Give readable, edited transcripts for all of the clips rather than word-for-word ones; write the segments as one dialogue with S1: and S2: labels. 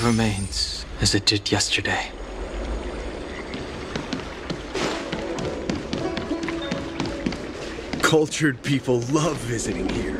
S1: remains as it did yesterday.
S2: Cultured people love visiting here.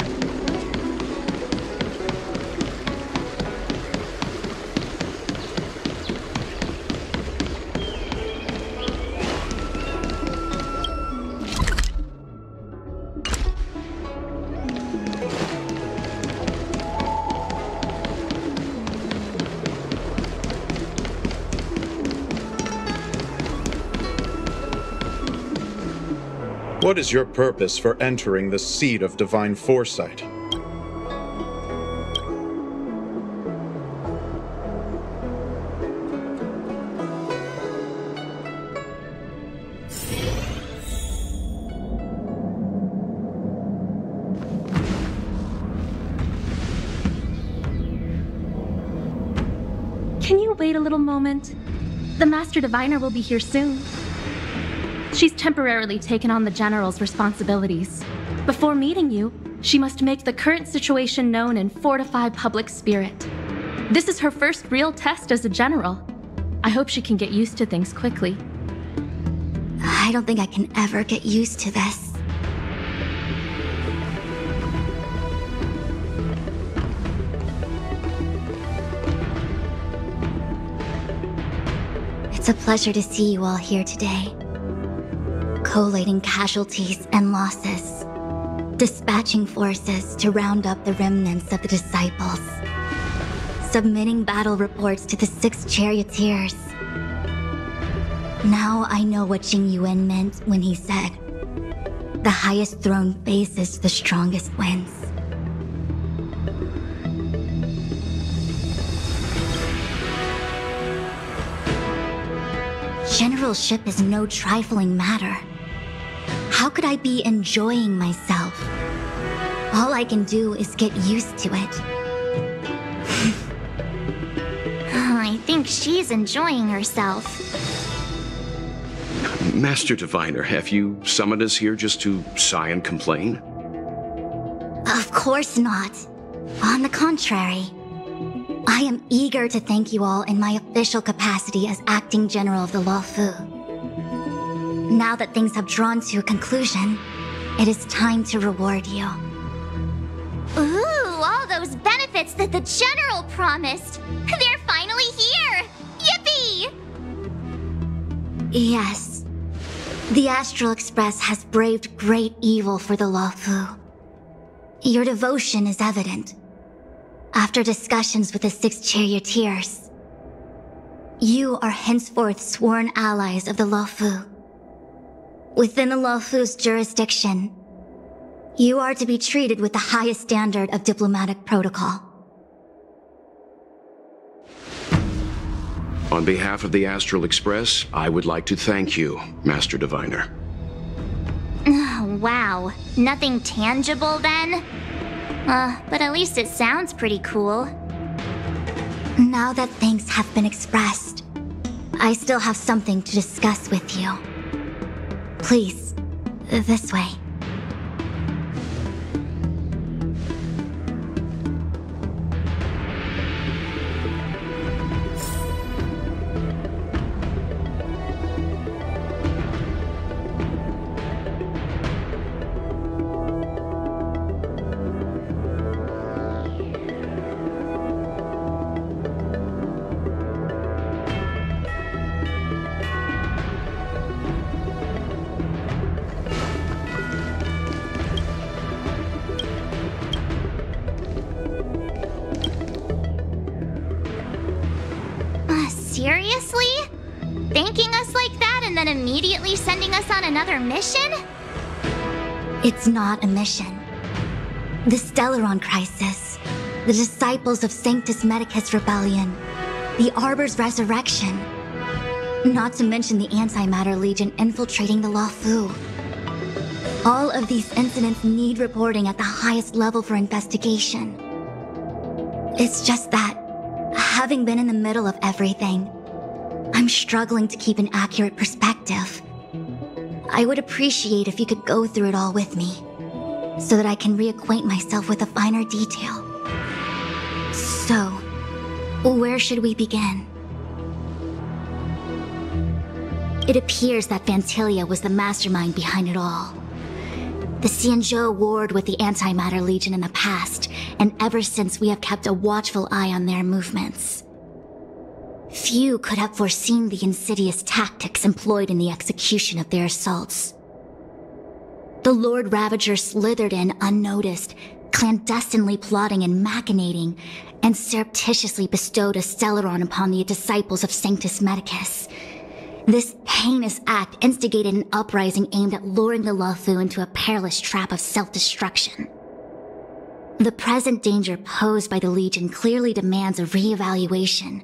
S3: What is your purpose for entering the seat of divine foresight?
S4: Can you wait a little moment? The Master Diviner will be here soon. She's temporarily taken on the General's responsibilities. Before meeting you, she must make the current situation known and fortify public spirit. This is her first real test as a General. I hope she can get used to things quickly.
S5: I don't think I can ever get used to this. It's a pleasure to see you all here today. Collating casualties and losses, dispatching forces to round up the remnants of the disciples, submitting battle reports to the 6 charioteers. Now I know what Jing Yuan meant when he said, "The highest throne faces the strongest wins." Generalship is no trifling matter. How could I be enjoying myself? All I can do is get used to it.
S6: I think she's enjoying herself.
S7: Master Diviner, have you summoned us here just to sigh and complain?
S5: Of course not. On the contrary, I am eager to thank you all in my official capacity as acting general of the Luofu. Now that things have drawn to a conclusion, it is time to reward you.
S6: Ooh, all those benefits that the General promised! They're finally here! Yippee!
S5: Yes. The Astral Express has braved great evil for the Luofu. Your devotion is evident. After discussions with the 6 charioteers, you are henceforth sworn allies of the Luofu. Within the Luofu's jurisdiction, you are to be treated with the highest standard of diplomatic protocol.
S7: On behalf of the Astral Express, I would like to thank you, Master Diviner.
S6: Wow, nothing tangible then? But at least it sounds pretty cool.
S5: Now that thanks have been expressed, I still have something to discuss with you. Please, this way.
S6: Seriously? Thanking us like that and then immediately sending us on another mission?
S5: It's not a mission. The Stellaron crisis, the disciples of Sanctus Medicus rebellion, the Arbor's resurrection, not to mention the Antimatter Legion infiltrating the Luofu. All of these incidents need reporting at the highest level for investigation. It's just that, having been in the middle of everything, I'm struggling to keep an accurate perspective. I would appreciate if you could go through it all with me, so that I can reacquaint myself with a finer detail. So, Where should we begin? It appears that Vantilia was the mastermind behind it all. The Xianzhou warred with the Antimatter Legion in the past, and ever since we have kept a watchful eye on their movements. Few could have foreseen the insidious tactics employed in the execution of their assaults. The Lord Ravager slithered in unnoticed, clandestinely plotting and machinating, and surreptitiously bestowed a Stellaron upon the disciples of Sanctus Medicus. This heinous act instigated an uprising aimed at luring the Luofu into a perilous trap of self-destruction. The present danger posed by the Legion clearly demands a re-evaluation.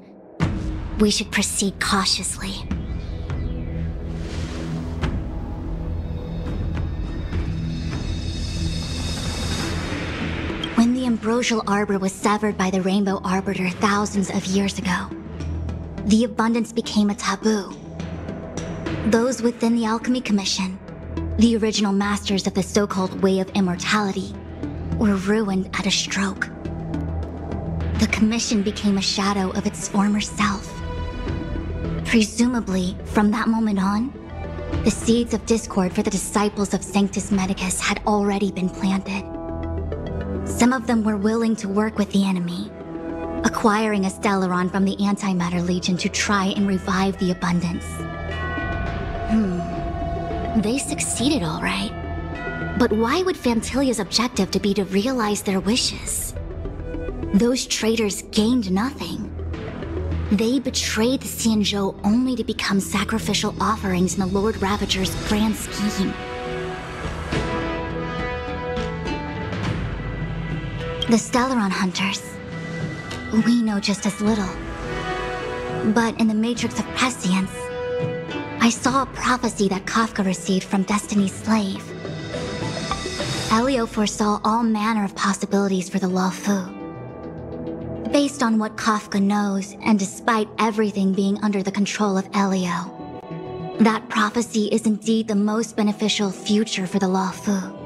S5: We should proceed cautiously. When the Ambrosial Arbor was severed by the Rainbow Arbiter thousands of years ago, the abundance became a taboo. Those within the Alchemy Commission, the original masters of the so-called Way of Immortality, were ruined at a stroke. The Commission became a shadow of its former self. Presumably, from that moment on, the seeds of discord for the disciples of Sanctus Medicus had already been planted. Some of them were willing to work with the enemy, acquiring a Stellaron from the Antimatter Legion to try and revive the abundance. They succeeded all right. But why would Fantilia's objective to be to realize their wishes? Those traitors gained nothing. They betrayed the Xianzhou only to become sacrificial offerings in the Lord Ravager's grand scheme. The Stellaron Hunters. We know just as little. But in the Matrix of Prescience, I saw a prophecy that Kafka received from Destiny's slave. Elio foresaw all manner of possibilities for the Luofu. Based on what Kafka knows, and despite everything being under the control of Elio, that prophecy is indeed the most beneficial future for the Luofu.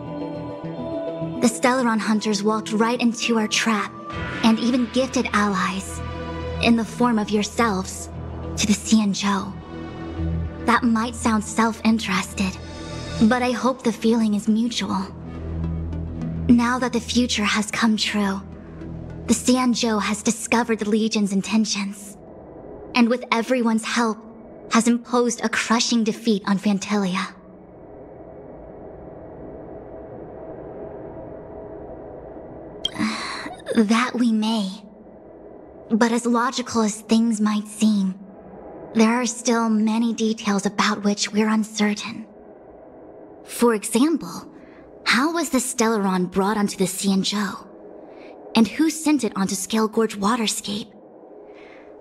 S5: The Stellaron Hunters walked right into our trap, and even gifted allies, in the form of yourselves, to the Xianzhou. That might sound self-interested, but I hope the feeling is mutual. Now that the future has come true, the Xianzhou has discovered the Legion's intentions, and with everyone's help, has imposed a crushing defeat on Fantilia. That we may. But as logical as things might seem, there are still many details about which we're uncertain. For example, how was the Stellaron brought onto the Xianzhou? And who sent it onto Scale Gorge Waterscape?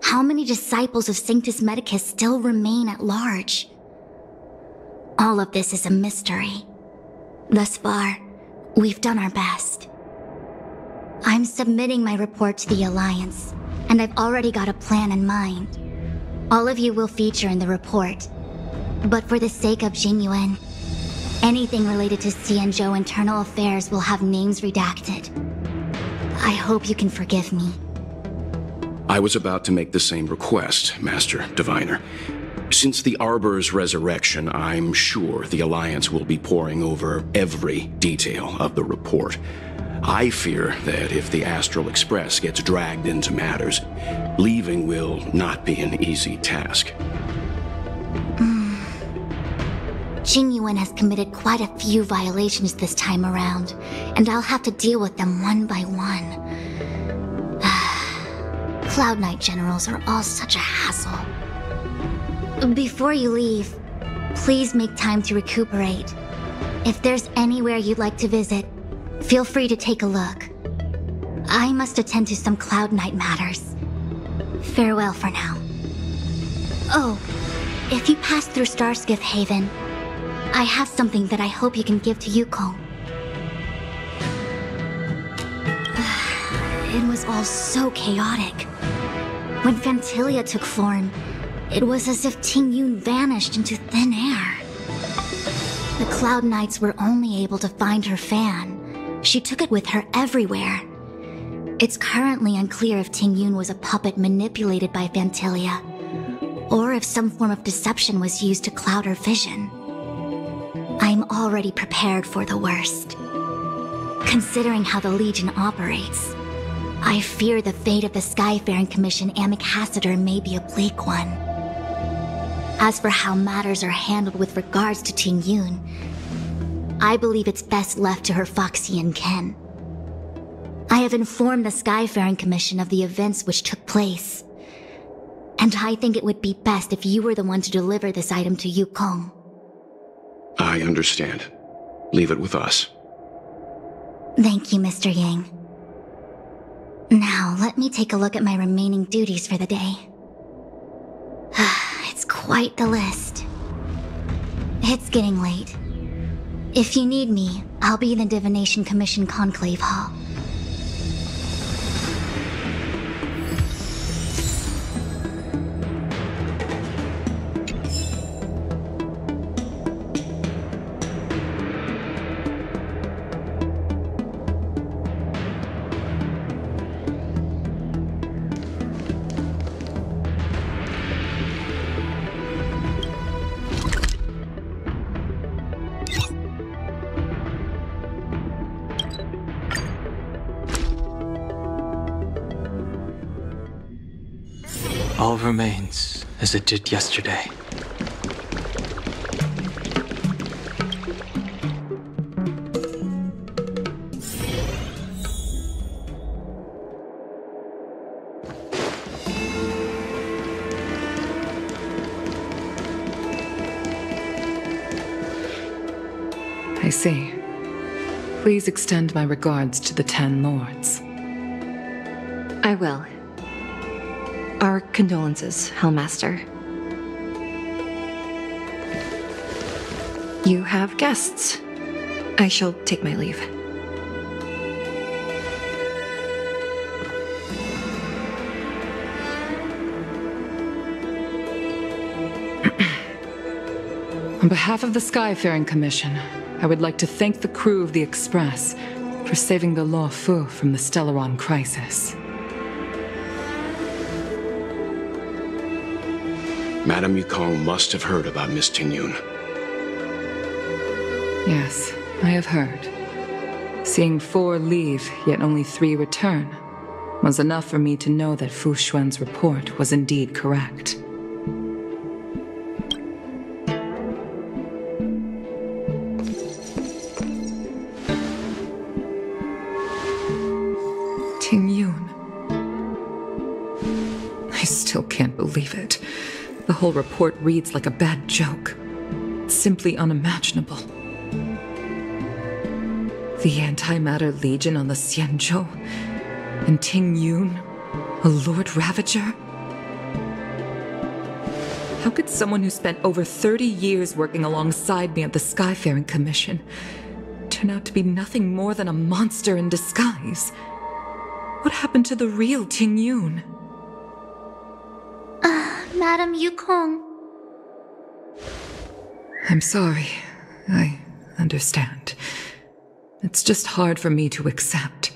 S5: How many disciples of Sanctus Medicus still remain at large? All of this is a mystery. Thus far, we've done our best. I'm submitting my report to the Alliance, and I've already got a plan in mind. All of you will feature in the report. But for the sake of Jingyuan, anything related to Xianzhou internal affairs will have names redacted. I hope you can forgive me.
S7: I was about to make the same request, Master Diviner. Since the Arbor's resurrection, I'm sure the Alliance will be poring over every detail of the report. I fear that if the Astral Express gets dragged into matters, leaving will not be an easy task.
S5: Jingyuan has committed quite a few violations this time around, and I'll have to deal with them one by one. Cloud Knight generals are all such a hassle. Before you leave, please make time to recuperate. If there's anywhere you'd like to visit, feel free to take a look. I must attend to some Cloud Knight matters. Farewell for now. Oh, if you pass through Starskiff Haven, I have something that I hope you can give to Yuko. It was all so chaotic. When Fantilia took form, it was as if Tingyun vanished into thin air. The Cloud Knights were only able to find her fan. She took it with her everywhere. It's currently unclear if Ting Yun was a puppet manipulated by Phantilia, or if some form of deception was used to cloud her vision. I'm already prepared for the worst. Considering how the Legion operates, I fear the fate of the Skyfaring Commission Ambassador may be a bleak one. As for how matters are handled with regards to Ting Yun, I believe it's best left to her Foxian ken. I have informed the Skyfaring Commission of the events which took place, and I think it would be best if you were the one to deliver this item to Yukong.
S7: I understand. Leave it with us.
S5: Thank you, Mr. Yang. Now, let me take a look at my remaining duties for the day. It's quite the list. It's getting late. If you need me, I'll be in the Divination Commission Conclave Hall.
S1: All remains as it did yesterday.
S8: I see. Please extend my regards to the 10 Lords.
S9: I will. Our condolences, Hellmaster. You have guests. I shall take my leave.
S8: On behalf of the Skyfaring Commission, I would like to thank the crew of the Express for saving the Law Fu from the Stellaron crisis.
S7: Madame Yukong must have heard about Miss Ting Yun.
S8: Yes, I have heard. Seeing 4 leave, yet only 3 return, was enough for me to know that Fu Xuan's report was indeed correct. Ting Yun. I still can't believe it. The whole report reads like a bad joke. It's simply unimaginable. The Antimatter Legion on the Xianzhou, and Ting Yun, a Lord Ravager? How could someone who spent over 30 years working alongside me at the Skyfaring Commission turn out to be nothing more than a monster in disguise? What happened to the real Ting Yun?
S6: Madame Yukong.
S8: I'm sorry. I understand. It's just hard for me to accept.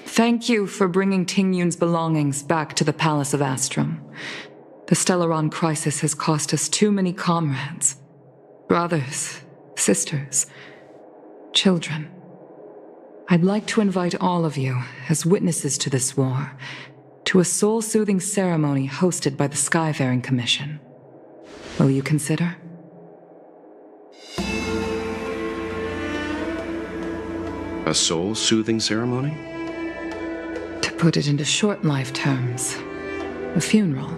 S8: Thank you for bringing Ting Yun's belongings back to the Palace of Astrum. The Stellaron crisis has cost us too many comrades. Brothers, sisters, children. I'd like to invite all of you, as witnesses to this war, to a soul-soothing ceremony hosted by the Skyfaring Commission. Will you consider?
S7: A soul-soothing ceremony?
S8: To put it into short life terms, a funeral.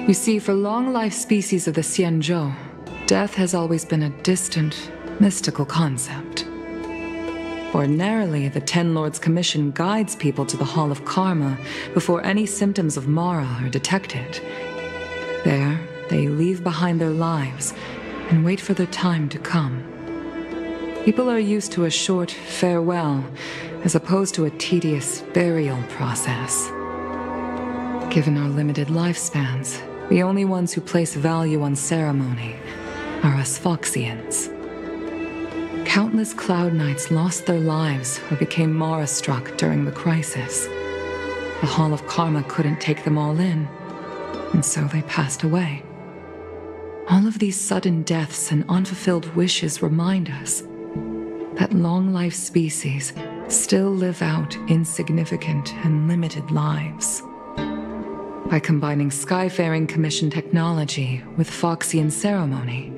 S8: You see, for long-life species of the Xianzhou, death has always been a distant, mystical concept. Ordinarily, the Ten Lords Commission guides people to the Hall of Karma before any symptoms of Mara are detected. There, they leave behind their lives and wait for their time to come. People are used to a short farewell as opposed to a tedious burial process. Given our limited lifespans, the only ones who place value on ceremony are us Foxians. Countless Cloud Knights lost their lives or became Mara-struck during the crisis. The Hall of Karma couldn't take them all in, and so they passed away. All of these sudden deaths and unfulfilled wishes remind us that long-life species still live out insignificant and limited lives. By combining Skyfaring Commission technology with Foxian ceremony,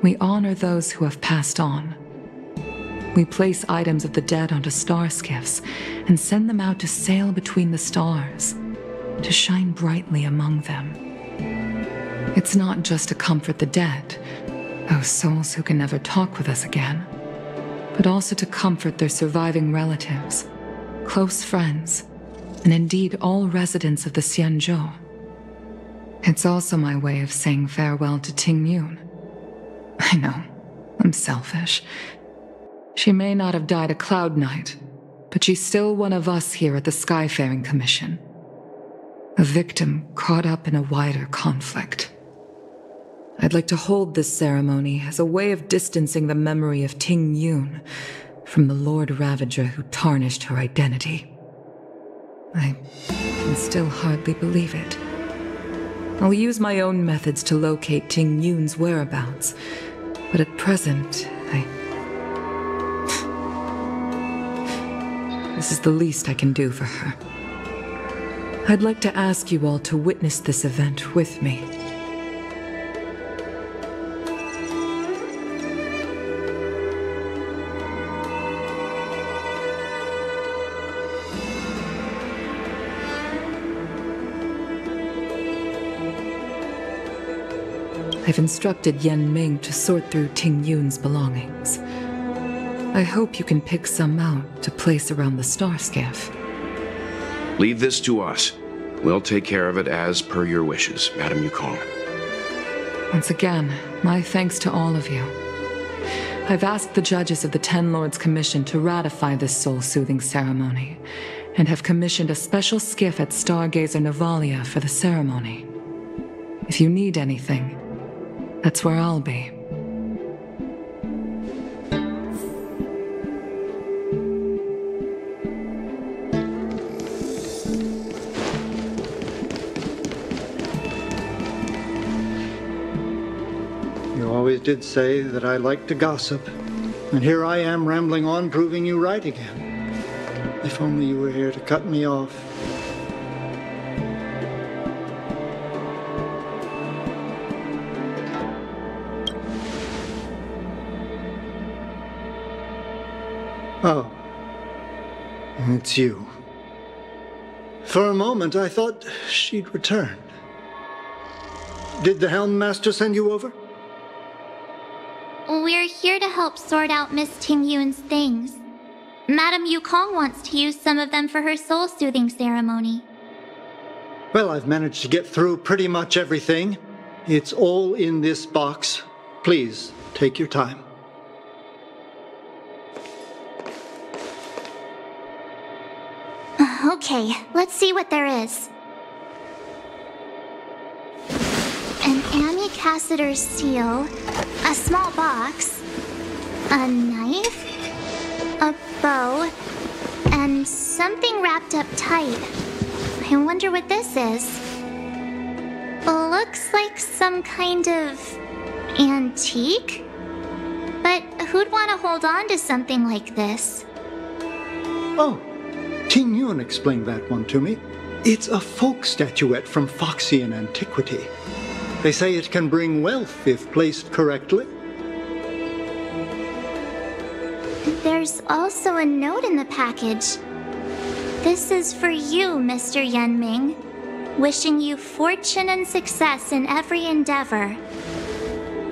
S8: we honor those who have passed on. We place items of the dead onto star skiffs and send them out to sail between the stars, to shine brightly among them. It's not just to comfort the dead, those souls who can never talk with us again, but also to comfort their surviving relatives, close friends, and indeed all residents of the Xianzhou. It's also my way of saying farewell to Ting Yun. I know, I'm selfish. She may not have died a Cloud Knight, but she's still one of us here at the Skyfaring Commission. A victim caught up in a wider conflict. I'd like to hold this ceremony as a way of distancing the memory of Ting Yun from the Lord Ravager who tarnished her identity. I can still hardly believe it. I'll use my own methods to locate Ting Yun's whereabouts, but at present, This is the least I can do for her. I'd like to ask you all to witness this event with me. I've instructed Yan Ming to sort through Ting Yun's belongings. I hope you can pick some out to place around the star skiff.
S7: Leave this to us. We'll take care of it as per your wishes, Madame Yukong.
S8: Once again, my thanks to all of you. I've asked the judges of the Ten Lords Commission to ratify this soul-soothing ceremony, and have commissioned a special skiff at Stargazer Novalia for the ceremony. If you need anything, that's where I'll be.
S10: You always did say that I like to gossip, and here I am rambling on, proving you right again. If only you were here to cut me off. Oh, it's you. For a moment, I thought she'd returned. Did the Helm Master send you over?
S6: We're here to help sort out Miss Ting Yun's things. Madame Yukong wants to use some of them for her soul-soothing ceremony.
S10: Well, I've managed to get through pretty much everything. It's all in this box. Please, take your time.
S6: Okay, let's see what there is. An Amicassator's seal, a small box, a knife, a bow, and something wrapped up tight. I wonder what this is. Looks like some kind of antique? But who'd want to hold on to something like this?
S10: Oh, Ting Yun explained that one to me. It's a folk statuette from Foxian antiquity. They say it can bring wealth if placed correctly.
S6: There's also a note in the package. This is for you, Mr. Yanming. Wishing you fortune and success in every endeavor.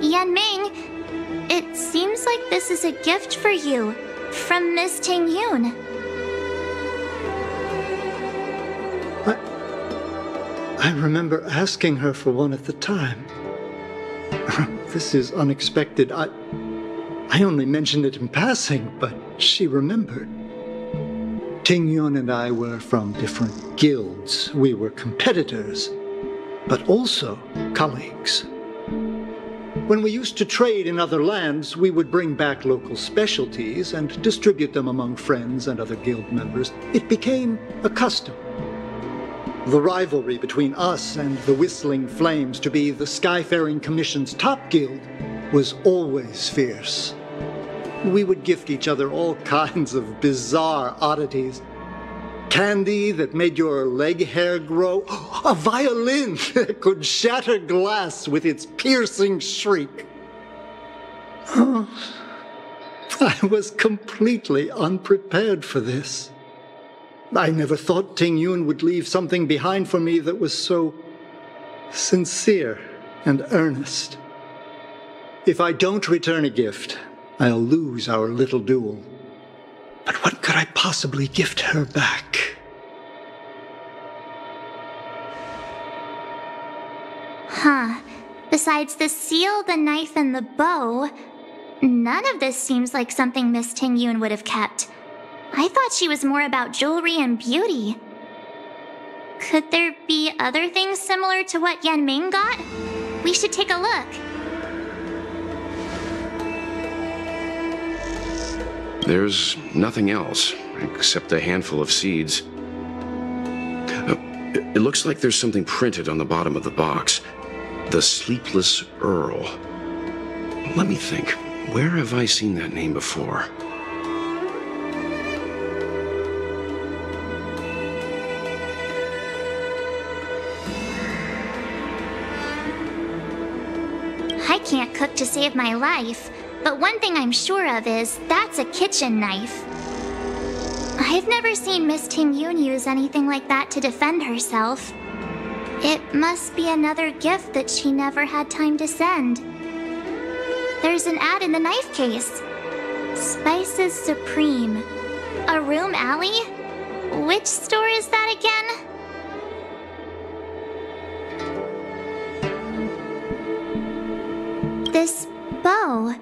S6: Yanming, it seems like this is a gift for you from Miss Ting Yun.
S10: I remember asking her for one at the time. This is unexpected. I only mentioned it in passing, but she remembered. Ting Yun and I were from different guilds. We were competitors, but also colleagues. When we used to trade in other lands, we would bring back local specialties and distribute them among friends and other guild members. It became a custom. The rivalry between us and the Whistling Flames to be the Skyfaring Commission's top guild was always fierce. We would gift each other all kinds of bizarre oddities. Candy that made your leg hair grow. A violin that could shatter glass with its piercing shriek. Oh, I was completely unprepared for this. I never thought Ting Yun would leave something behind for me that was so sincere and earnest. If I don't return a gift, I'll lose our little duel. But what could I possibly gift her back?
S6: Huh. Besides the seal, the knife, and the bow, none of this seems like something Miss Ting Yun would have kept. I thought she was more about jewelry and beauty. Could there be other things similar to what Yan Ming got? We should take a look.
S7: There's nothing else, except a handful of seeds. It looks like there's something printed on the bottom of the box. The Sleepless Earl. Let me think. Where have I seen that name before?
S6: I can't cook to save my life, but one thing I'm sure of is that's a kitchen knife. I've never seen Miss Ting Yun use anything like that to defend herself. It must be another gift that she never had time to send. There's an ad in the knife case. Spices Supreme. A room alley? Which store is that again? This bow.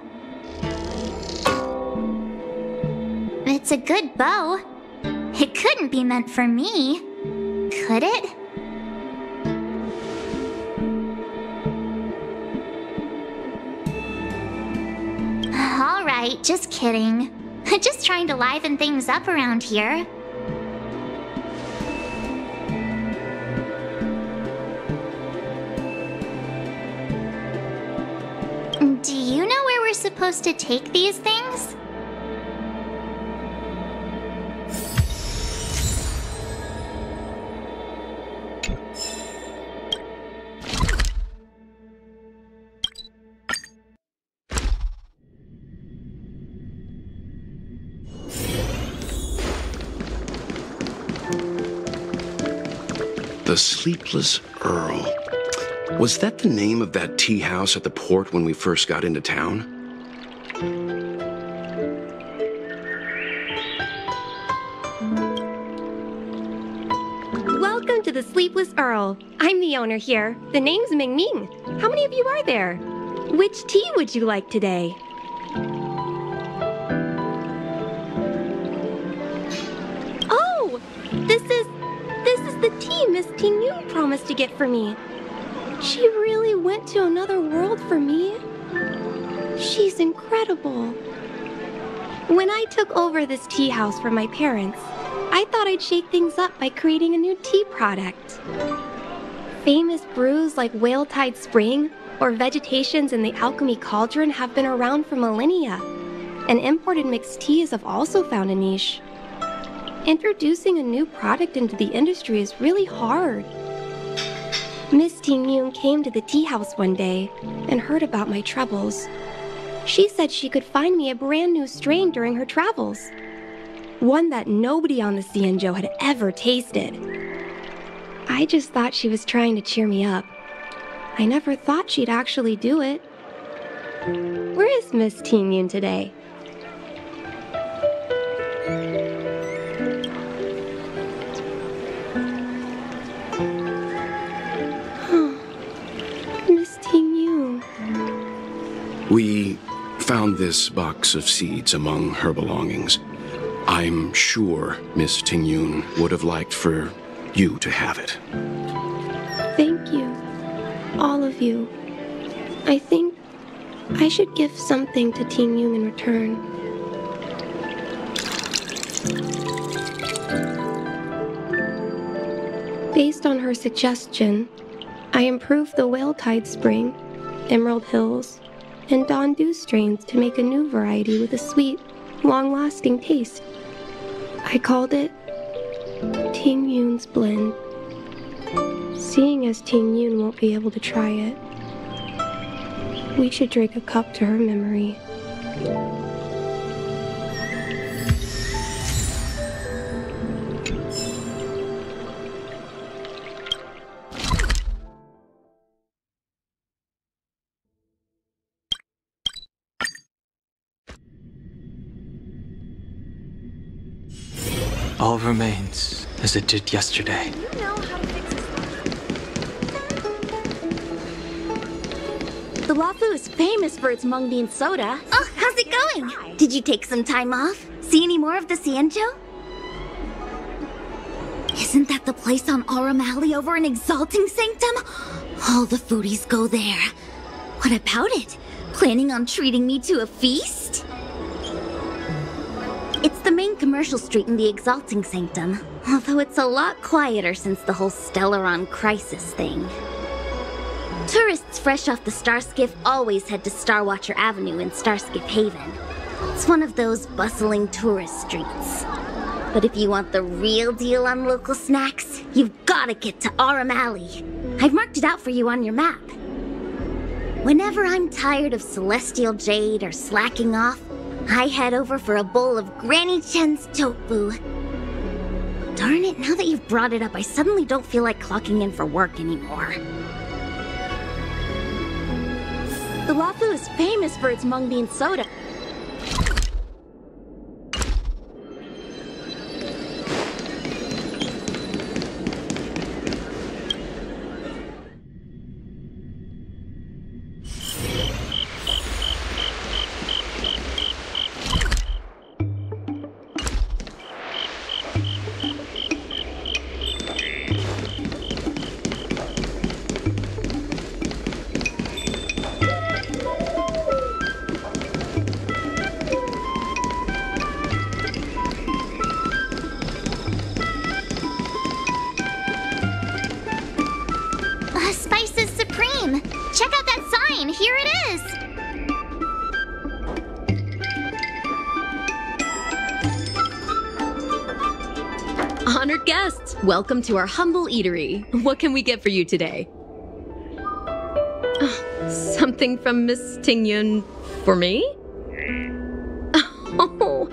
S6: It's a good bow. It couldn't be meant for me, could it? All right, just kidding. Just trying to liven things up around here. Do you know where we're supposed to take these things?
S7: The Sleepless Earl. Was that the name of that tea house at the port when we first got into town?
S11: Welcome to the Sleepless Earl. I'm the owner here. The name's Ming Ming. How many of you are there? Which tea would you like today? Oh! This is the tea Miss Ting Yun promised to get for me. She really went to another world for me. She's incredible. When I took over this tea house from my parents, I thought I'd shake things up by creating a new tea product. Famous brews like Whale Tide Spring or Vegetations in the Alchemy Cauldron have been around for millennia, and imported mixed teas have also found a niche. Introducing a new product into the industry is really hard. Miss Ting Yun came to the tea house one day and heard about my troubles. She said she could find me a brand new strain during her travels, one that nobody on the Xianzhou had ever tasted. I just thought she was trying to cheer me up. I never thought she'd actually do it. Where is Miss Ting Yun today? Miss Ting Yun.
S7: We found this box of seeds among her belongings. I'm sure Miss Ting Yun would have liked for you to have it.
S11: Thank you. All of you. I think I should give something to Ting Yun in return. Based on her suggestion, I improved the Whale Tide Spring, Emerald Hills, and Dawn Dew strains to make a new variety with a sweet, long-lasting taste. I called it Ting Yun's Blend. Seeing as Ting Yun won't be able to try it, we should drink a cup to her memory.
S1: All remains as it did yesterday.
S11: You know how to fix
S12: The Wafu is famous for its mung bean soda.
S5: Oh, how's it going? Did you take some time off? See any more of the Xianzhou? Isn't that the place on Aurum Alley over in Exalting Sanctum? All the foodies go there. What about it? Planning on treating me to a feast? It's the main commercial street in the Exalting Sanctum, although it's a lot quieter since the whole Stellaron crisis thing. Tourists fresh off the Starskiff always head to Starwatcher Avenue in Starskiff Haven. It's one of those bustling tourist streets. But if you want the real deal on local snacks, you've gotta get to Aurum Alley. I've marked it out for you on your map. Whenever I'm tired of Celestial Jade or slacking off, I head over for a bowl of Granny Chen's tofu. Darn it, now that you've brought it up, I suddenly don't feel like clocking in for work anymore.
S12: The Wafu is famous for its mung bean soda.
S6: Spice is supreme! Check out that sign! Here it is!
S13: Honored guests, welcome to our humble eatery. What can we get for you today? Something from Miss Ting Yun for me? Oh,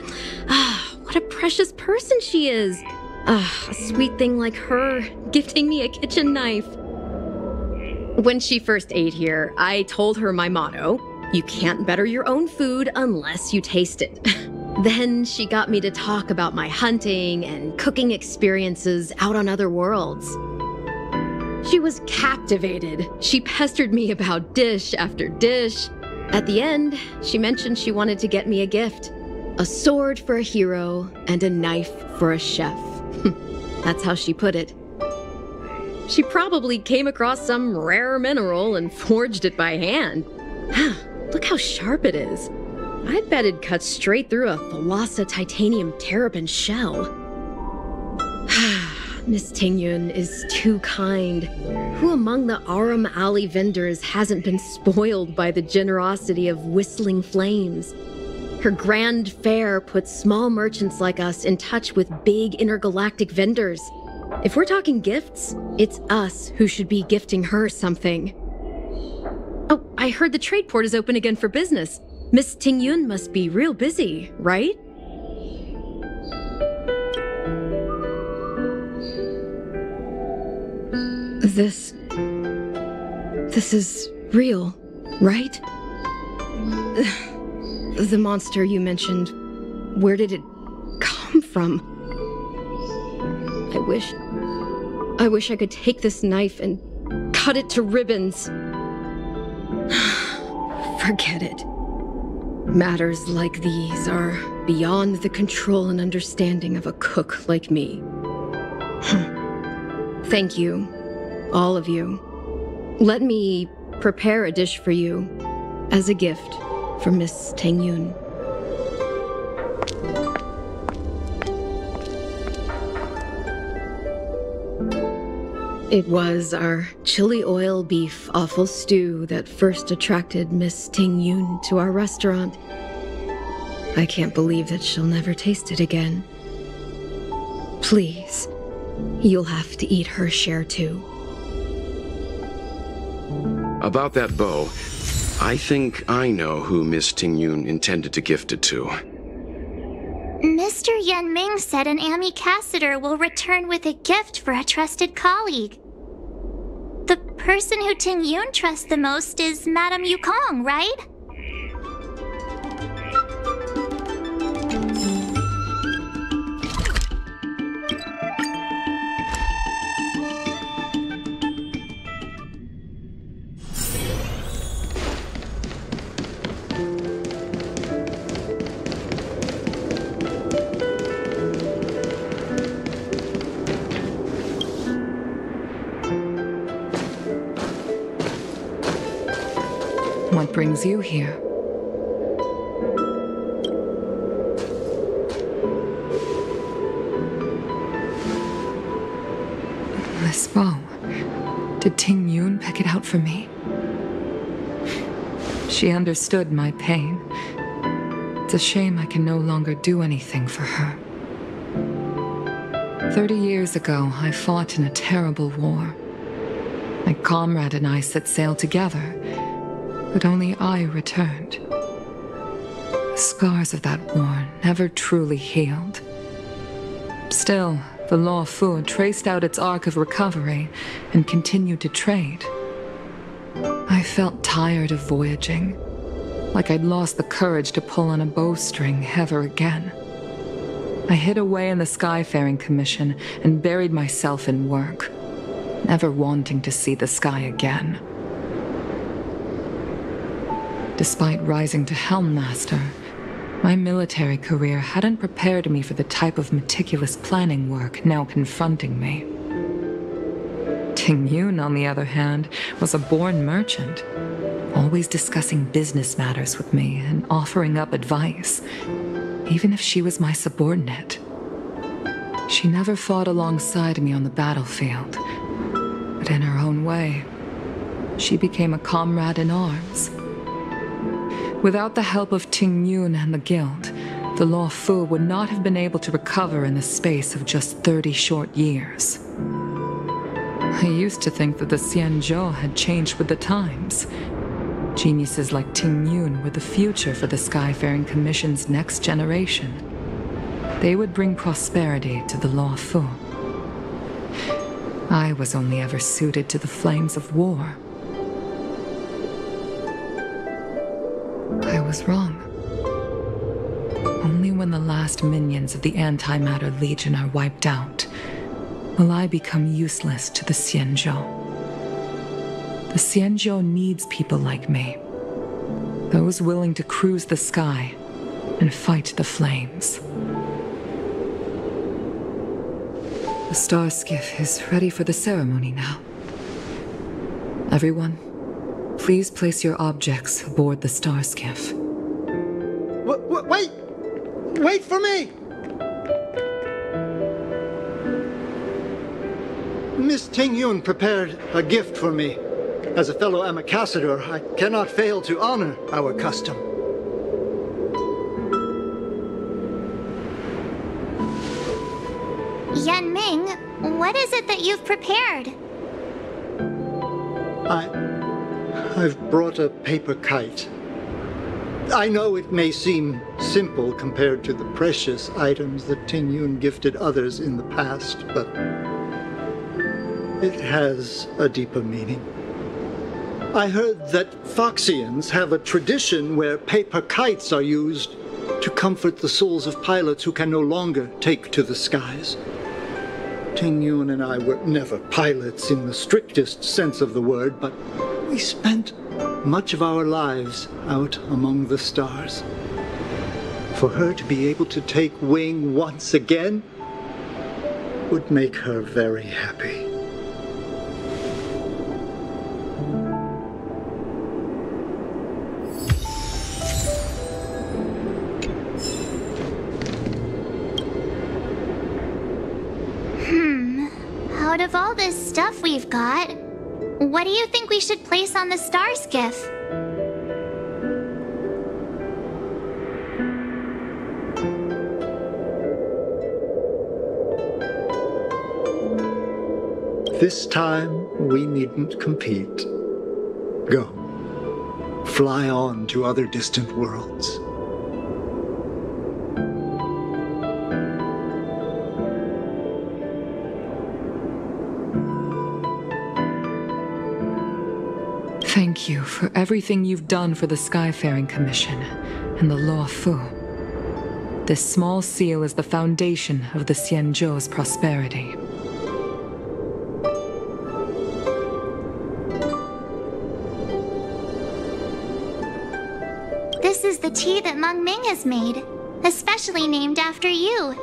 S13: what a precious person she is. A sweet thing like her, gifting me a kitchen knife. When she first ate here, I told her my motto: you can't better your own food unless you taste it. Then she got me to talk about my hunting and cooking experiences out on other worlds. She was captivated. She pestered me about dish after dish. At the end, she mentioned she wanted to get me a gift: a sword for a hero and a knife for a chef. That's how she put it. She probably came across some rare mineral and forged it by hand. Look how sharp it is. I bet it cuts straight through a Thalassa titanium terrapin shell. Miss Ting Yun is too kind. Who among the Aurum Alley vendors hasn't been spoiled by the generosity of Whistling Flames? Her grand fare puts small merchants like us in touch with big intergalactic vendors. If we're talking gifts, it's us who should be gifting her something. Oh, I heard the trade port is open again for business. Miss Ting Yun must be real busy, right? This is real, right? The monster you mentioned, where did it come from? I wish I could take this knife and cut it to ribbons. Forget it. Matters like these are beyond the control and understanding of a cook like me. Thank you, all of you. Let me prepare a dish for you. as a gift from Miss Tengyun. It was our chili oil beef offal stew that first attracted Miss Tengyun to our restaurant. I can't believe that she'll never taste it again. Please, you'll have to eat her share too.
S7: About that bow, I think I know who Miss Tingyun intended to gift it to.
S6: Mr. Yanming said an ambassador will return with a gift for a trusted colleague. The person who Tingyun trusts the most is Madame Yukong, right?
S8: What brings you here? This bow. Did Ting Yun pick it out for me? She understood my pain. It's a shame I can no longer do anything for her. 30 years ago, I fought in a terrible war. My comrade and I set sail together, but only I returned. The scars of that war never truly healed. Still, the Law Fu traced out its arc of recovery and continued to trade. I felt tired of voyaging, like I'd lost the courage to pull on a bowstring ever again. I hid away in the Skyfaring Commission and buried myself in work, never wanting to see the sky again. Despite rising to Helm Master, my military career hadn't prepared me for the type of meticulous planning work now confronting me. Ting Yun, on the other hand, was a born merchant, always discussing business matters with me and offering up advice, even if she was my subordinate. She never fought alongside me on the battlefield, but in her own way, she became a comrade in arms. Without the help of Ting Yun and the Guild, the Law Fu would not have been able to recover in the space of just 30 short years. I used to think that the Xianzhou had changed with the times. Geniuses like Ting Yun were the future for the Skyfaring Commission's next generation. They would bring prosperity to the Law Fu. I was only ever suited to the flames of war. I was wrong. Only when the last minions of the Antimatter Legion are wiped out will I become useless to the Xianzhou. The Xianzhou needs people like me, those willing to cruise the sky and fight the flames. The star skiff is ready for the ceremony now. Everyone, please place your objects aboard the star skiff.
S10: Wait! Wait for me! Miss Ting Yun prepared a gift for me. As a fellow ambassador, I cannot fail to honor our custom.
S6: Yanming, what is it that you've prepared?
S10: I've brought a paper kite. I know it may seem simple compared to the precious items that Ting Yun gifted others in the past, but it has a deeper meaning. I heard that Foxians have a tradition where paper kites are used to comfort the souls of pilots who can no longer take to the skies. Ting Yun and I were never pilots in the strictest sense of the word, but we spent much of our lives out among the stars. For her to be able to take wing once again would make her very happy.
S6: Out of all this stuff we've got, what do you think we should place on the star skiff?
S10: This time, we needn't compete. Go. Fly on to other distant worlds.
S8: Thank you for everything you've done for the Skyfaring Commission and the Law Fu. This small seal is the foundation of the Xianzhou's prosperity.
S6: This is the tea that Meng Ming has made, especially named after you.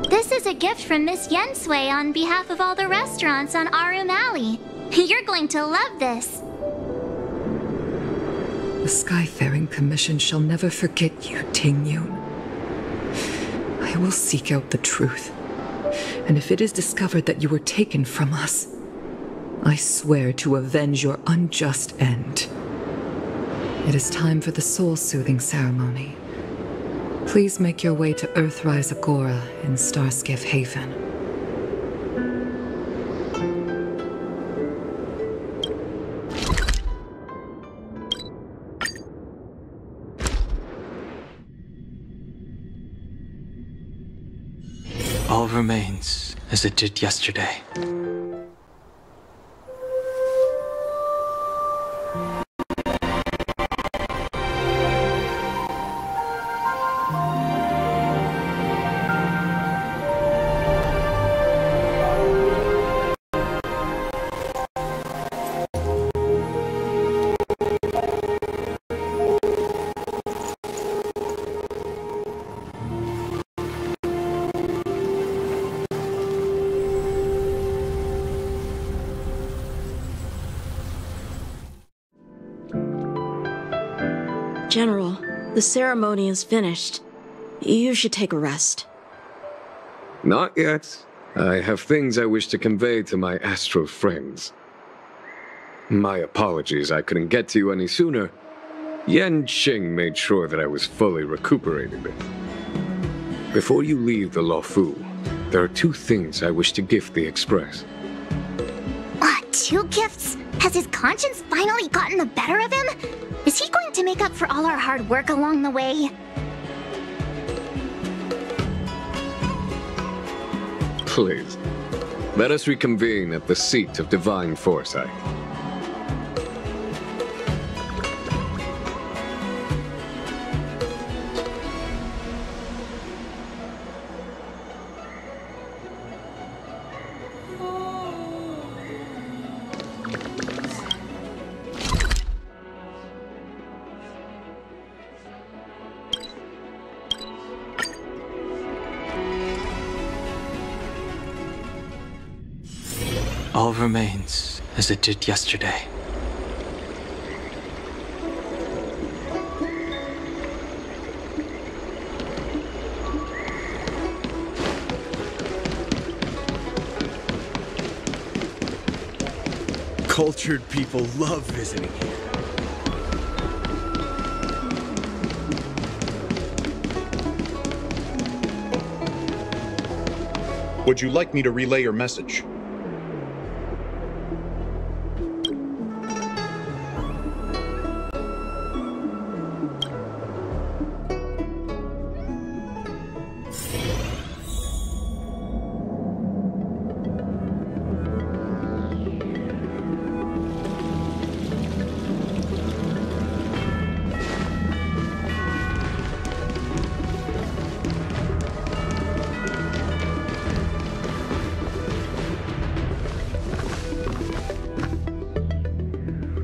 S6: This is a gift from Miss Yen Sui on behalf of all the restaurants on Arum Alley. You're going to love this.
S8: The Skyfaring Commission shall never forget you, Ting Yun. I will seek out the truth. And if it is discovered that you were taken from us, I swear to avenge your unjust end. It is time for the soul-soothing ceremony. Please make your way to Earthrise Agora in Starskiff Haven.
S1: All remains as it did yesterday.
S12: General, the ceremony is finished. You should take a rest.
S14: Not yet. I have things I wish to convey to my astral friends. My apologies I couldn't get to you any sooner. Yan Qing made sure that I was fully recuperated. Before you leave the Law Fu, there are two things I wish to gift the Express.
S6: What, 2 gifts? Has his conscience finally gotten the better of him? Is he going to make up for all our hard work along the way?
S14: Please, let us reconvene at the seat of divine foresight.
S1: All remains as it did yesterday.
S2: Cultured people love visiting here.
S3: Would you like me to relay your message?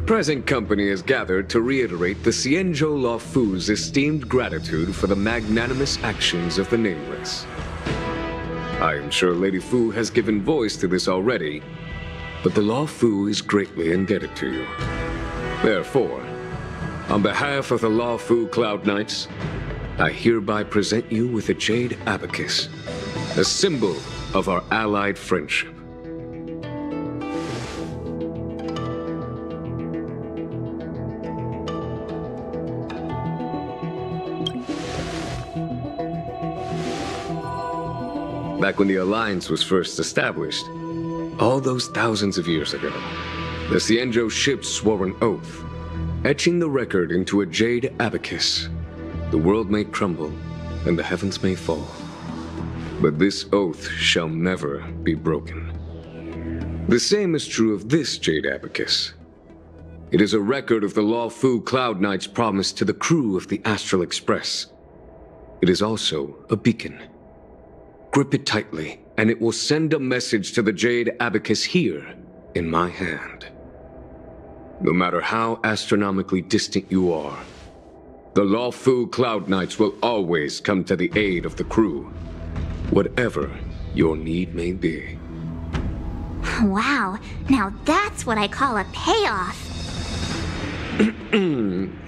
S14: Present company is gathered to reiterate the Xianzhou Law Fu's esteemed gratitude for the magnanimous actions of the Nameless. I am sure Lady Fu has given voice to this already, but the Law Fu is greatly indebted to you. Therefore, on behalf of the Law Fu Cloud Knights, I hereby present you with a Jade Abacus, a symbol of our allied friendship. Back when the Alliance was first established, all those thousands of years ago, the Xianzhou ships swore an oath, etching the record into a jade abacus. The world may crumble, and the heavens may fall, but this oath shall never be broken. The same is true of this jade abacus. It is a record of the Luofu Cloud Knight's promise to the crew of the Astral Express. It is also a beacon. Grip it tightly, and it will send a message to the jade abacus here, in my hand. No matter how astronomically distant you are, the Luofu Cloud Knights will always come to the aid of the crew, whatever your need may be.
S6: Wow, now that's what I call a payoff.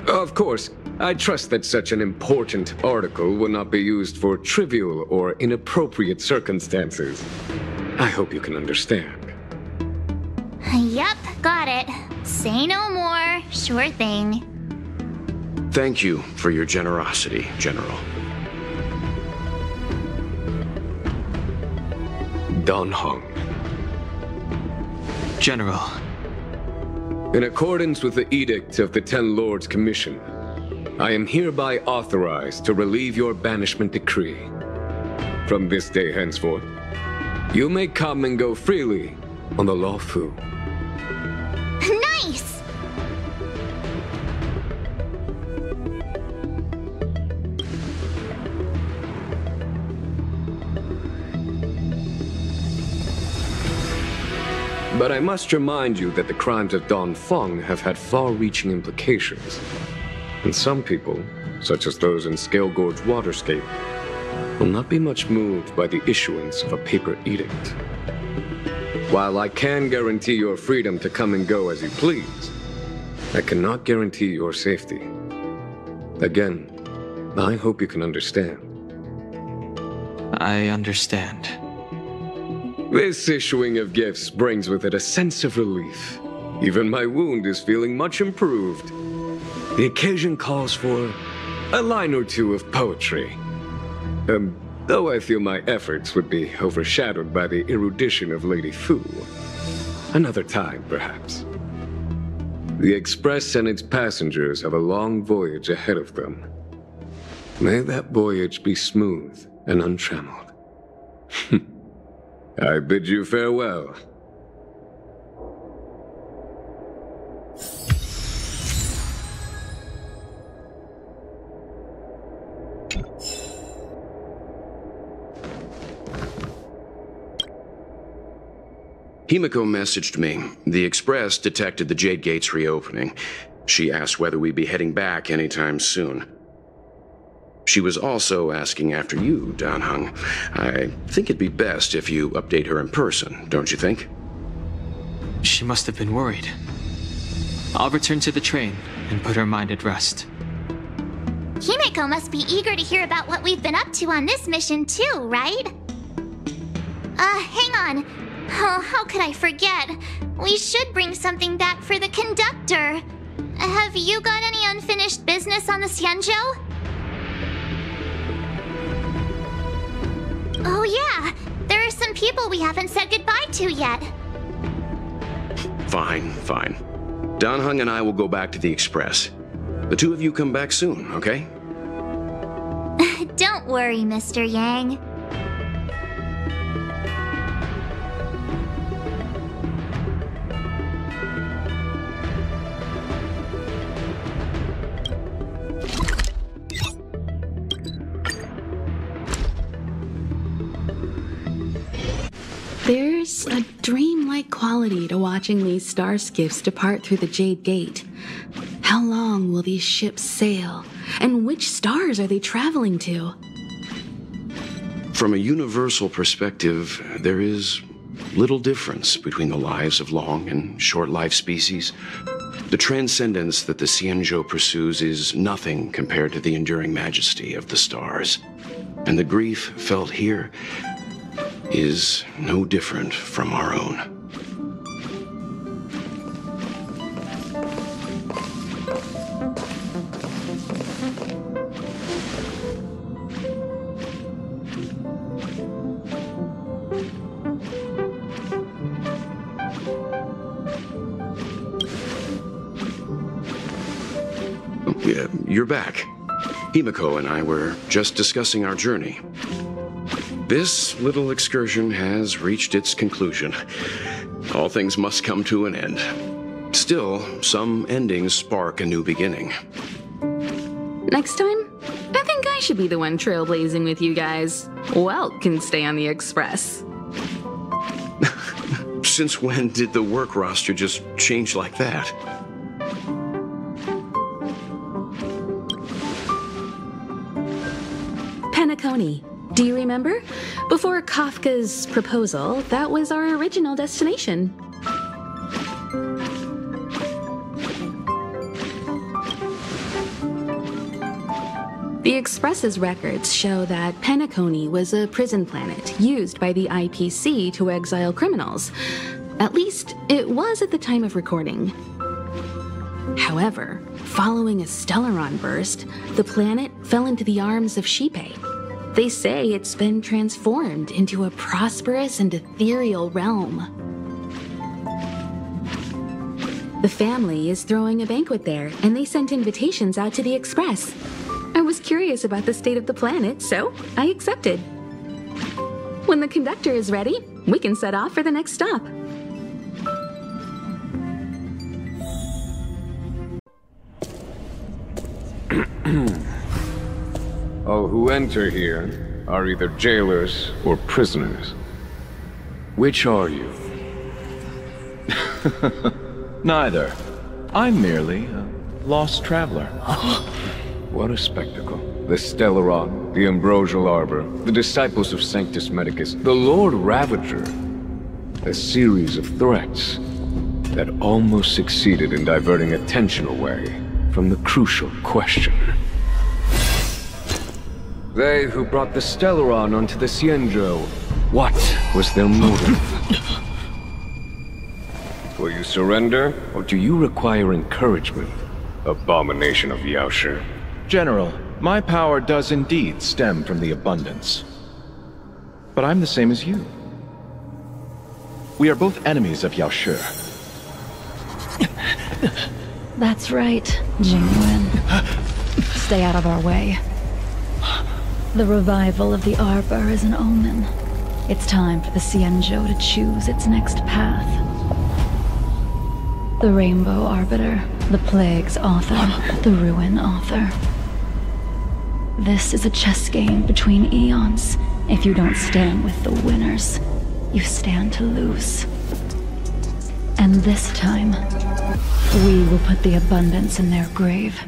S14: Of course, I trust that such an important article will not be used for trivial or inappropriate circumstances. I hope you can understand.
S6: Yep, got it. Say no more. Sure thing.
S7: Thank you for your generosity, General.
S14: Dan Heng.
S1: General.
S14: In accordance with the Edict of the Ten Lords Commission, I am hereby authorized to relieve your banishment decree. From this day henceforth, you may come and go freely on the Luofu.
S6: Nice!
S14: But I must remind you that the crimes of Don Feng have had far-reaching implications. And some people, such as those in Scale Gorge Waterscape, will not be much moved by the issuance of a paper edict. While I can guarantee your freedom to come and go as you please, I cannot guarantee your safety. Again, I hope you can understand.
S1: I understand.
S14: This issuing of gifts brings with it a sense of relief. Even my wound is feeling much improved. The occasion calls for a line or two of poetry. Though I feel my efforts would be overshadowed by the erudition of Lady Fu. Another time, perhaps. The Express and its passengers have a long voyage ahead of them. May that voyage be smooth and untrammeled. I bid you farewell.
S7: Himiko messaged me. The Express detected the Jade Gates reopening. She asked whether we'd be heading back anytime soon. She was also asking after you, Dan Heng. I think it'd be best if you update her in person, don't you think?
S1: She must have been worried. I'll return to the train and put her mind at rest.
S6: Himiko must be eager to hear about what we've been up to on this mission too, right? Hang on. Oh, how could I forget? We should bring something back for the conductor. Have you got any unfinished business on the Xianzhou? Oh yeah, there are some people we haven't said goodbye to yet.
S7: Fine. Dan Heng and I will go back to the Express. The two of you come back soon, okay?
S6: Don't worry, Mr. Yang.
S15: There's a dreamlike quality to watching these star skiffs depart through the Jade Gate. How long will these ships sail? And which stars are they traveling to?
S7: From a universal perspective, there is little difference between the lives of long and short-lived species. The transcendence that the Xianzhou pursues is nothing compared to the enduring majesty of the stars. And the grief felt here, is no different from our own. You're back. Himiko and I were just discussing our journey. This little excursion has reached its conclusion. All things must come to an end. Still, some endings spark a new beginning.
S15: Next time, I think I should be the one trailblazing with you guys. Welt can stay on the Express.
S7: Since when did the work roster just change like that?
S15: Penacony. Do you remember? Before Kafka's proposal, that was our original destination. The Express's records show that Penacony was a prison planet used by the IPC to exile criminals. At least, it was at the time of recording. However, following a Stellaron burst, the planet fell into the arms of Shipe. They say it's been transformed into a prosperous and ethereal realm. The family is throwing a banquet there, and they sent invitations out to the Express. I was curious about the state of the planet, so I accepted. When the conductor is ready, we can set off for the next stop.
S14: All who enter here are either jailers or prisoners. Which are you?
S16: Neither. I'm merely a lost traveler.
S14: What a spectacle. The Stellaron, the Ambrosial Arbor, the disciples of Sanctus Medicus, the Lord Ravager. A series of threats that almost succeeded in diverting attention away from the crucial question. They who brought the Stellaron onto the Xianzhou, what was their motive? Will you surrender, or do you require encouragement, abomination of Yaoshi?
S16: General, my power does indeed stem from the abundance. But I'm the same as you. We are both enemies of Yaoshi.
S17: That's right, Jingwen. Stay out of our way. The revival of the Arbor is an omen. It's time for the Xianzhou to choose its next path. The Rainbow Arbiter, the Plague's author, the Ruin author. This is a chess game between eons. If you don't stand with the winners, you stand to lose. And this time, we will put the abundance in their grave.